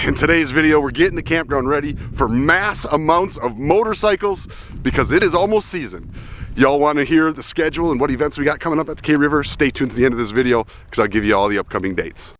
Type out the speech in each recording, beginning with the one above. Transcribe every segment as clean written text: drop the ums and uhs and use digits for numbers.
in today's video, we're getting the campground ready for mass amounts of motorcycles because it is almost season. Y'all want to hear the schedule and what events we got coming up at the KRIVER? Stay tuned to the end of this video because I'll give you all the upcoming dates.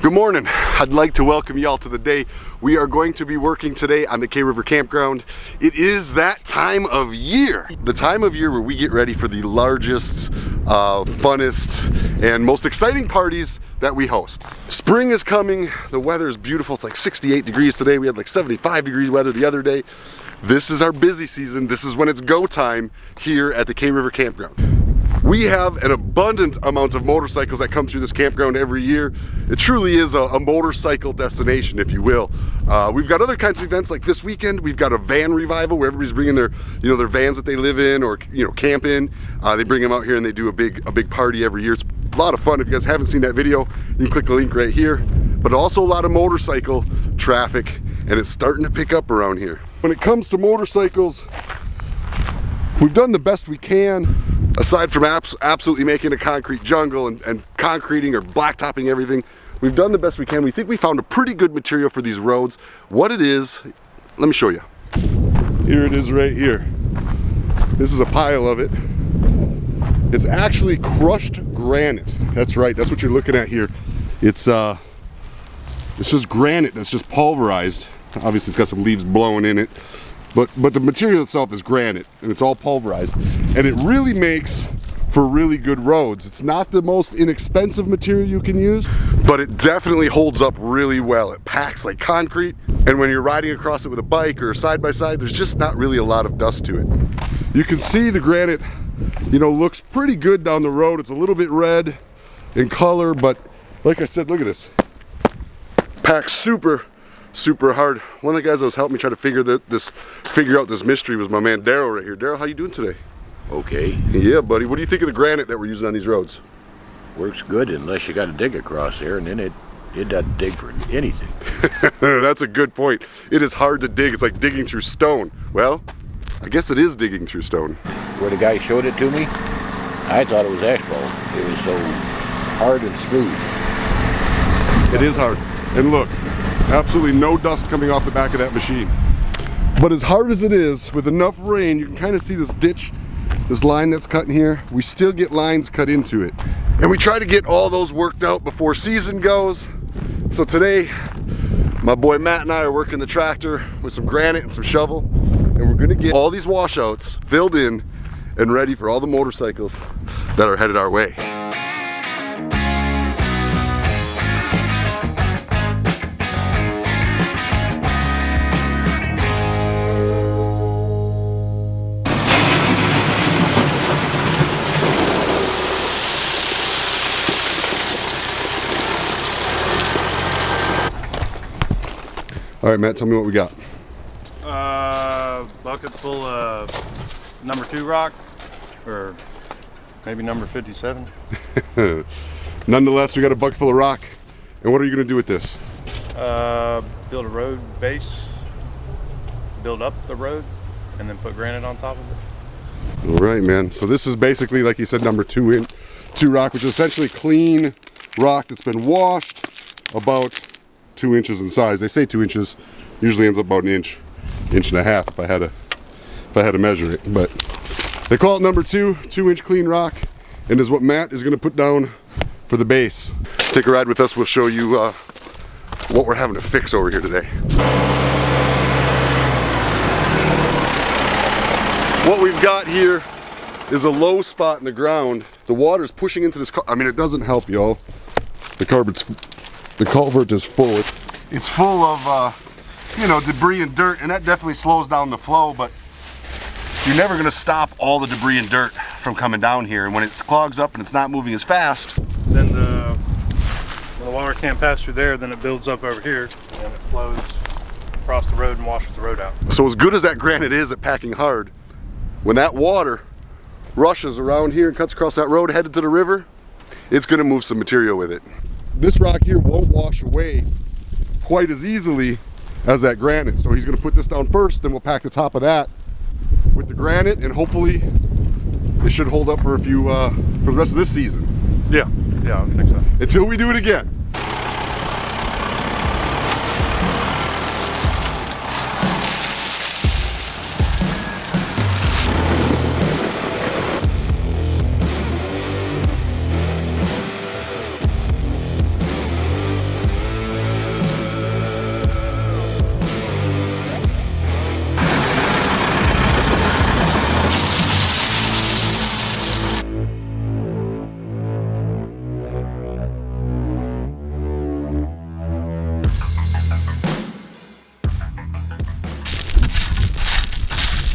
Good morning. I'd like to welcome y'all to the day. We are going to be working today on the KRIVER campground. It is that time of year. The time of year where we get ready for the largest, funnest, and most exciting parties that we host. Spring is coming. The weather is beautiful. It's like 68 degrees today. We had like 75 degrees weather the other day. This is our busy season. This is when it's go time here at the KRIVER campground. We have an abundant amount of motorcycles that come through this campground every year. It truly is a motorcycle destination, if you will. We've got other kinds of events like this weekend. We've got a van revival where everybody's bringing their, their vans that they live in or camp in. They bring them out here and they do a big party every year. It's a lot of fun. If you guys haven't seen that video, you can click the link right here. But also a lot of motorcycle traffic, and it's starting to pick up around here. When it comes to motorcycles, we've done the best we can. Aside from absolutely making a concrete jungle and concreting or blacktopping everything, we've done the best we can. We think we found a pretty good material for these roads. What it is, let me show you. Here it is right here. This is a pile of it. It's actually crushed granite. That's right, that's what you're looking at here. It's just granite that's just pulverized. Obviously it's got some leaves blowing in it. But the material itself is granite, and it's all pulverized, and it really makes for really good roads. It's not the most inexpensive material you can use, but it definitely holds up really well. It packs like concrete, and when you're riding across it with a bike or side by side, there's just not really a lot of dust to it. You can see the granite, looks pretty good down the road. It's a little bit red in color, but like I said, look at this. Packs super hard. One of the guys that was helping me try to figure out this mystery was my man Daryl right here. Daryl, how you doing today? Okay. Yeah, buddy. What do you think of the granite that we're using on these roads? Works good unless you got to dig across there, and then it doesn't dig for anything. That's a good point. It is hard to dig. It's like digging through stone. Well, I guess it is digging through stone. Where the guy showed it to me, I thought it was asphalt. It was so hard and smooth. It is hard. And look, absolutely no dust coming off the back of that machine. But as hard as it is, with enough rain, you can kind of see this ditch, this line that's cut in here. We still get lines cut into it. And we try to get all those worked out before season goes. So today, my boy Matt and I are working the tractor with some granite and some shovel. And we're gonna get all these washouts filled in and ready for all the motorcycles that are headed our way. All right, Matt, tell me what we got. Bucket full of number 2 rock, or maybe number 57. Nonetheless, we got a bucket full of rock. And what are you gonna do with this? Build a road base, build up the road, and then put granite on top of it. All right, man. So this is basically, like you said, number 2 rock, which is essentially clean rock that's been washed about 2 inches in size. They say 2 inches, usually ends up about an inch and a half if I had to measure it. But they call it number 2 2-inch clean rock, and is what Matt is going to put down for the base. Take a ride with us. We'll show you what we're having to fix over here today. What we've got here is a low spot in the ground. The water is pushing into this. I mean, it doesn't help, y'all. The culvert is full. It's full of, debris and dirt, and that definitely slows down the flow, but you're never gonna stop all the debris and dirt from coming down here. And when it clogs up and it's not moving as fast, Then when the water can't pass through there, then it builds up over here, and it flows across the road and washes the road out. So as good as that granite is at packing hard, when that water rushes around here and cuts across that road headed to the river, it's gonna move some material with it. This rock here won't wash away quite as easily as that granite. So he's gonna put this down first, then we'll pack the top of that with the granite, and hopefully it should hold up for a few, for the rest of this season. Yeah, I think so. Until we do it again.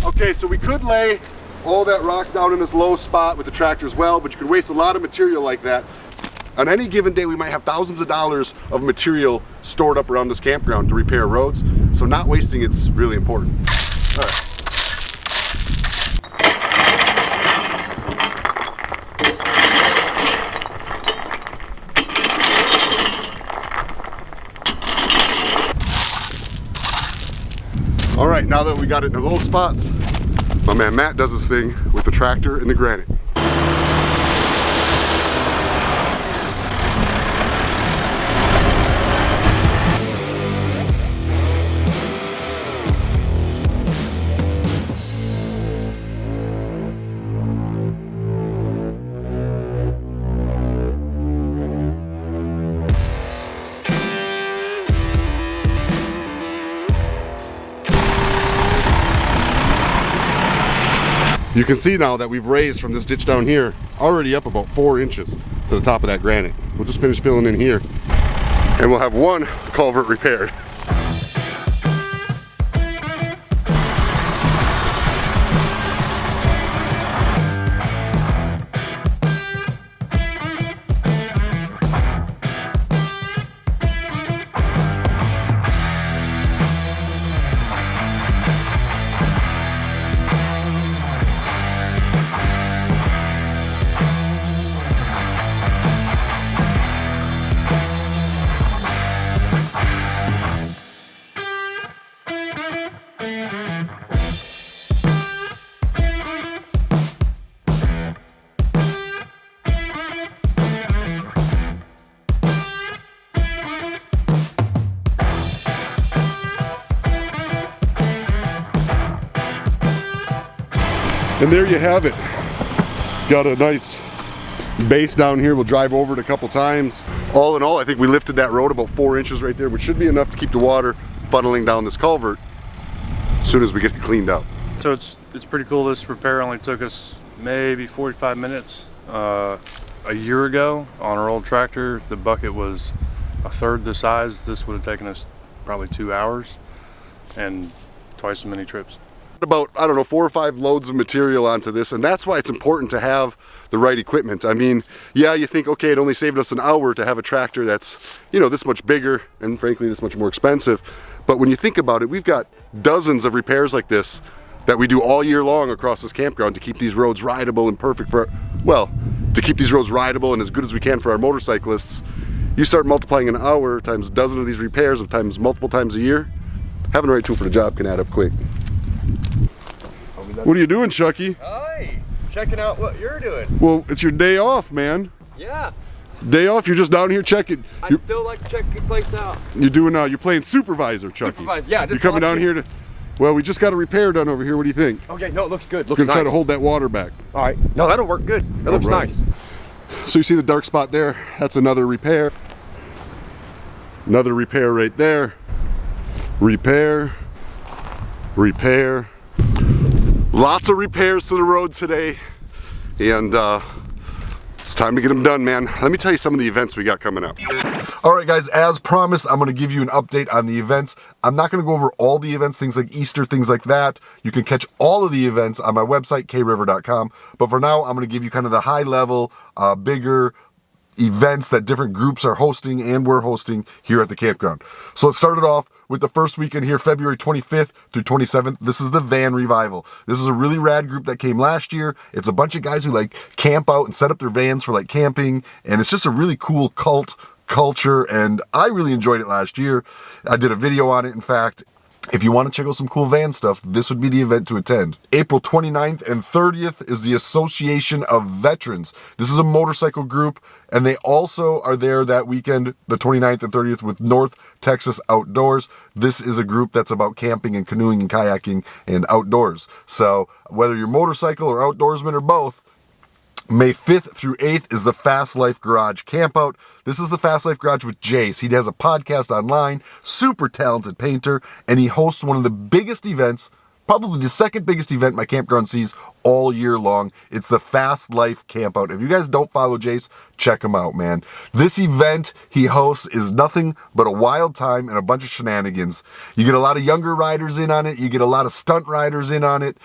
Okay, so we could lay all that rock down in this low spot with the tractor as well, but you could waste a lot of material like that. On any given day, we might have thousands of dollars of material stored up around this campground to repair roads, so not wasting it's really important. All right. All right, now that we got it in the low spots, my man Matt does his thing with the tractor and the granite. You can see now that we've raised from this ditch down here, already up about 4 inches to the top of that granite. We'll just finish filling in here and we'll have one culvert repaired. And there you have it. Got a nice base down here. We'll drive over it a couple times. All in all, I think we lifted that road about 4 inches right there, which should be enough to keep the water funneling down this culvert as soon as we get it cleaned out. So it's pretty cool. This repair only took us maybe 45 minutes. A year ago on our old tractor, the bucket was a third the size. This would have taken us probably 2 hours and twice as many trips. About, I don't know, 4 or 5 loads of material onto this, and that's why it's important to have the right equipment. I mean, yeah, you think, okay, it only saved us an hour to have a tractor that's, you know, this much bigger and frankly this much more expensive, but when you think about it, we've got dozens of repairs like this that we do all year long across this campground to keep these roads rideable and perfect for, well, to keep these roads rideable and as good as we can for our motorcyclists. You start multiplying an hour times a dozen of these repairs times multiple times a year, having the right tool for the job can add up quick. What are you doing, Chucky? Hi, checking out what you're doing. Well, it's your day off, man. Yeah. Day off, you're just down here checking. I still like to check the place out. You're doing, you're playing supervisor, Chucky. Supervisor, yeah. You're coming down here to, well, we just got a repair done over here. What do you think? Okay, no, it looks good. We're gonna try to hold that water back. All right. No, that'll work good. That looks nice. So you see the dark spot there? That's another repair. Another repair right there. Repair. Repair. Lots of repairs to the road today, and it's time to get them done, man. Let me tell you some of the events we got coming up. All right, guys, as promised, I'm gonna give you an update on the events. I'm not gonna go over all the events, things like Easter, things like that. You can catch all of the events on my website, KRIVER.com, but for now, I'm gonna give you kind of the high level, bigger events that different groups are hosting and we're hosting here at the campground. So let's start it off with the first weekend here, February 25th through 27th. This is the Van Revival. This is a really rad group that came last year. It's a bunch of guys who like camp out and set up their vans for like camping, and it's just a really cool cult culture, and I really enjoyed it last year. I did a video on it, in fact. If you want to check out some cool van stuff, this would be the event to attend. April 29th and 30th is the Association of Veterans. This is a motorcycle group, and they also are there that weekend, the 29th and 30th, with North Texas Outdoors. This is a group that's about camping and canoeing and kayaking and outdoors. So whether you're motorcycle or outdoorsman or both, May 5th through 8th is the Fast Life Garage Campout. This is the Fast Life Garage with Jace. He has a podcast online, super talented painter, and he hosts one of the biggest events, probably the second biggest event my campground sees all year long. It's the Fast Life Campout. If you guys don't follow Jace, check him out, man. This event he hosts is nothing but a wild time and a bunch of shenanigans. You get a lot of younger riders in on it. You get a lot of stunt riders in on it.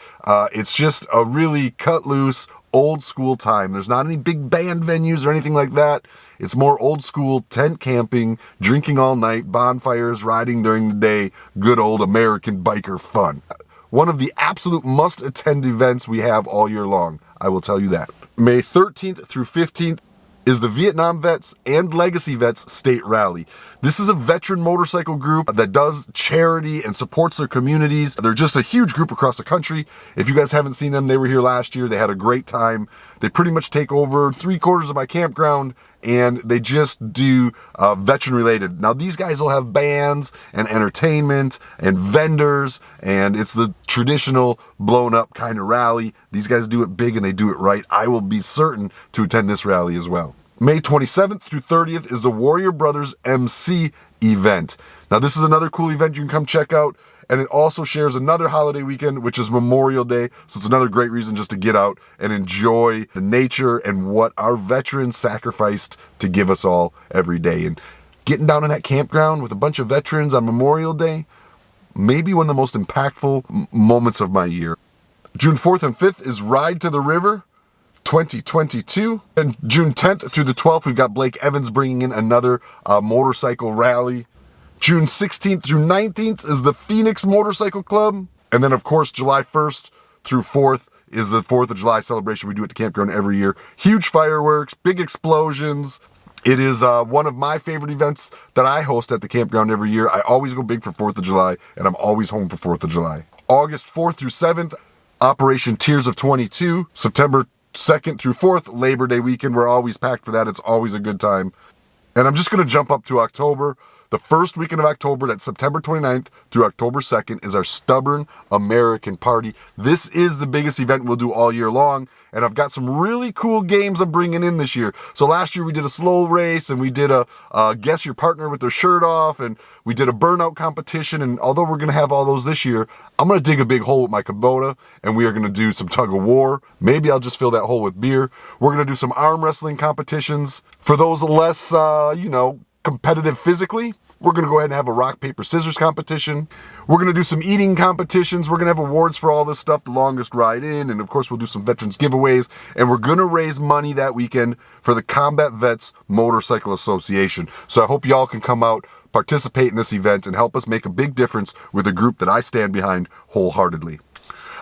It's just a really cut loose, old school time. There's not any big band venues or anything like that. It's more old school tent camping, drinking all night, bonfires, riding during the day, good old American biker fun. One of the absolute must attend events we have all year long. I will tell you that. May 13th through 15th is the Vietnam Vets and Legacy Vets State Rally. This is a veteran motorcycle group that does charity and supports their communities. They're just a huge group across the country. If you guys haven't seen them, they were here last year. They had a great time. They pretty much take over 3/4 of my campground, and they just do veteran related. Now these guys will have bands and entertainment and vendors, and it's the traditional blown up kind of rally. These guys do it big and they do it right. I will be certain to attend this rally as well. May 27th through 30th is the Warrior Brothers MC event. Now this is another cool event you can come check out, and it also shares another holiday weekend, which is Memorial Day. So it's another great reason just to get out and enjoy the nature and what our veterans sacrificed to give us all every day. And getting down in that campground with a bunch of veterans on Memorial Day, maybe one of the most impactful moments of my year. June 4th and 5th is Ride to the River 2022. And June 10th through the 12th, we've got Blake Evans bringing in another motorcycle rally. June 16th through 19th is the Phoenix Motorcycle Club. And then, of course, July 1st through 4th is the 4th of July celebration we do at the campground every year. Huge fireworks, big explosions. It is one of my favorite events that I host at the campground every year. I always go big for 4th of July, and I'm always home for 4th of July. August 4th through 7th, Operation Tears of 22. September 2nd through 4th, Labor Day weekend. We're always packed for that. It's always a good time. And I'm just going to jump up to October. The first weekend of October, that's September 29th through October 2nd, is our Stubborn American Party. This is the biggest event we'll do all year long, and I've got some really cool games I'm bringing in this year. So last year we did a slow race, and we did a guess your partner with their shirt off, and we did a burnout competition, and although we're going to have all those this year, I'm going to dig a big hole with my Kubota, and we are going to do some tug of war. Maybe I'll just fill that hole with beer. We're going to do some arm wrestling competitions. For those less, competitive physically, we're going to go ahead and have a rock, paper, scissors competition. We're going to do some eating competitions. We're going to have awards for all this stuff, the longest ride in, and of course we'll do some veterans giveaways, and we're going to raise money that weekend for the Combat Vets Motorcycle Association. So I hope y'all can come out, participate in this event, and help us make a big difference with a group that I stand behind wholeheartedly.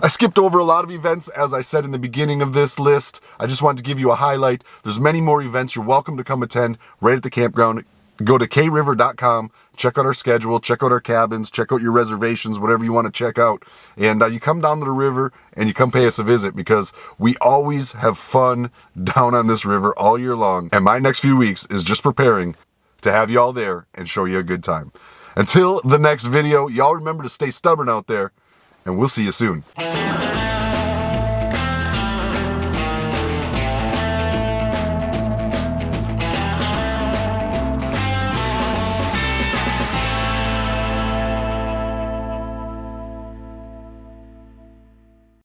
I skipped over a lot of events, as I said in the beginning of this list. I just wanted to give you a highlight. There's many more events you're welcome to come attend right at the campground. Go to KRIVER.com, check out our schedule, check out our cabins, check out your reservations, whatever you want to check out. And you come down to the river and you come pay us a visit, because we always have fun down on this river all year long. And my next few weeks is just preparing to have y'all there and show you a good time. Until the next video, y'all remember to stay stubborn out there, and we'll see you soon.